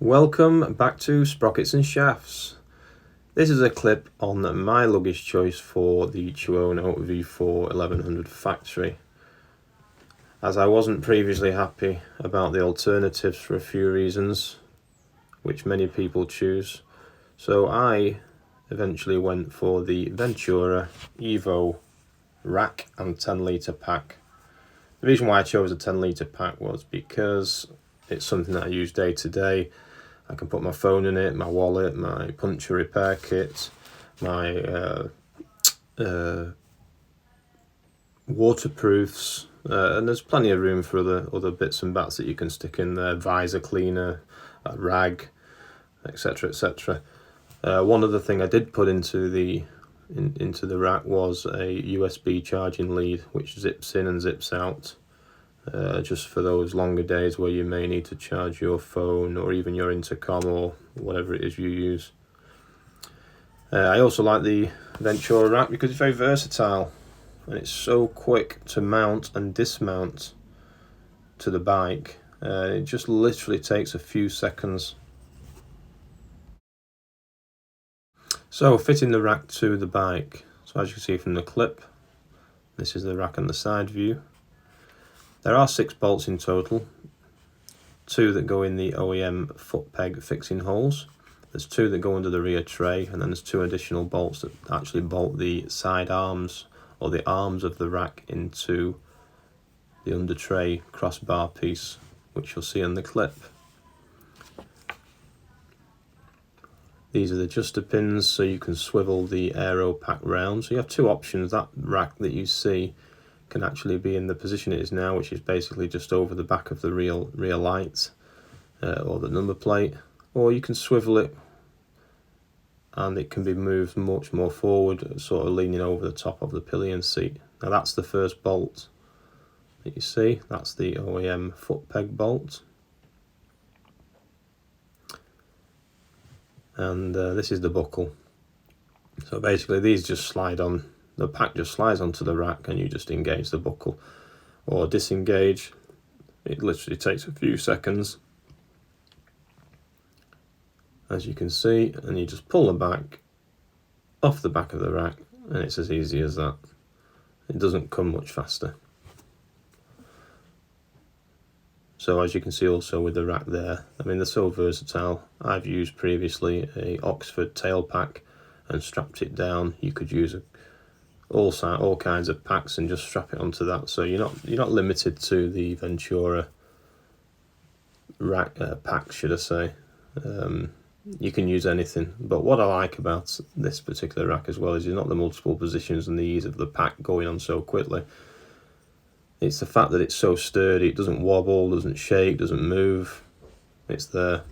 Welcome back to Sprockets and Shafts. This is a clip on my luggage choice for the Tuono V4 1100 Factory, as I wasn't previously happy about the alternatives for a few reasons, which many people choose. So I eventually went for the Ventura Evo rack and 10-litre pack. The reason why I chose a 10-litre pack was because it's something that I use day to day. I can put my phone in it, my wallet, my puncture repair kit, my waterproofs, and there's plenty of room for other bits and bats that you can stick in there, visor cleaner, a rag, etc, etc. One other thing I did put into the rack was a USB charging lead, which zips in and zips out. Just for those longer days where you may need to charge your phone or even your intercom or whatever it is you use. I also like the Ventura rack because it's very versatile and it's so quick to mount and dismount to the bike. It just literally takes a few seconds. So fitting the rack to the bike. So as you can see from the clip, this is the rack and the side view. There are 6 bolts in total, 2 that go in the OEM foot peg fixing holes, there's 2 that go under the rear tray, and then there's 2 additional bolts that actually bolt the side arms or the arms of the rack into the under tray crossbar piece, which you'll see in the clip. These are the adjuster pins so you can swivel the aero pack round. So you have 2 options. That rack that you see can actually be in the position it is now, which is basically just over the back of the rear light or the number plate, or you can swivel it and it can be moved much more forward, sort of leaning over the top of the pillion seat. Now that's the first bolt that you see, that's the OEM foot peg bolt, and this is the buckle. So basically these just slide on. The pack just slides onto the rack and you just engage the buckle or disengage. It literally takes a few seconds, as you can see, and you just pull the back off the back of the rack and it's as easy as that. It doesn't come much faster. So as you can see also with the rack there, I mean they're so versatile. I've used previously a Oxford tail pack and strapped it down. You could use all kinds of packs and just strap it onto that, so you're not limited to the Ventura rack pack, should I say. You can use anything, but what I like about this particular rack as well is not the multiple positions and the ease of the pack going on so quickly. It's the fact that it's so sturdy, it doesn't wobble, doesn't shake, doesn't move, it's there.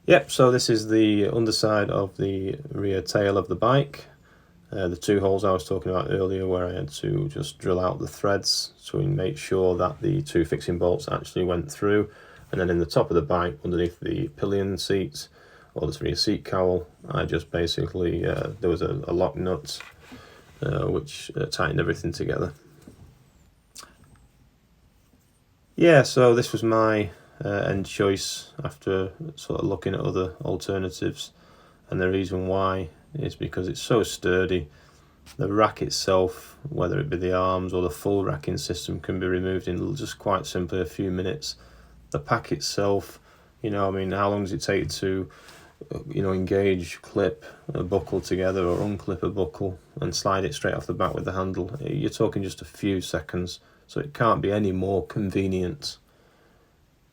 Yep, so this is the underside of the rear tail of the bike. The 2 holes I was talking about earlier where I had to just drill out the threads to make sure that the 2 fixing bolts actually went through. And then in the top of the bike, underneath the pillion seats or the rear seat cowl, I just basically, there was a lock nut which tightened everything together. Yeah, so this was my end choice after sort of looking at other alternatives, and the reason why is because it's so sturdy. The rack itself, whether it be the arms or the full racking system, can be removed in just quite simply a few minutes. The pack itself, I mean, how long does it take to engage, clip a buckle together or unclip a buckle and slide it straight off the back with the handle? You're talking just a few seconds, so it can't be any more convenient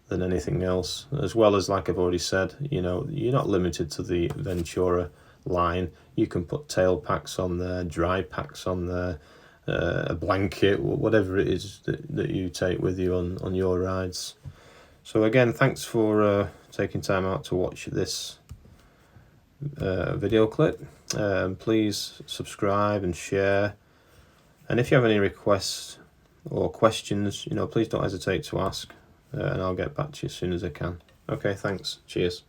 than anything else. As well as, like I've already said, you're not limited to the Ventura line. You can put tail packs on there, dry packs on there, a blanket, whatever it is that you take with you on your rides. So again, thanks for taking time out to watch this video clip. Please subscribe and share, and if you have any requests or questions, please don't hesitate to ask. And I'll get back to you as soon as I can. Okay, thanks. Cheers.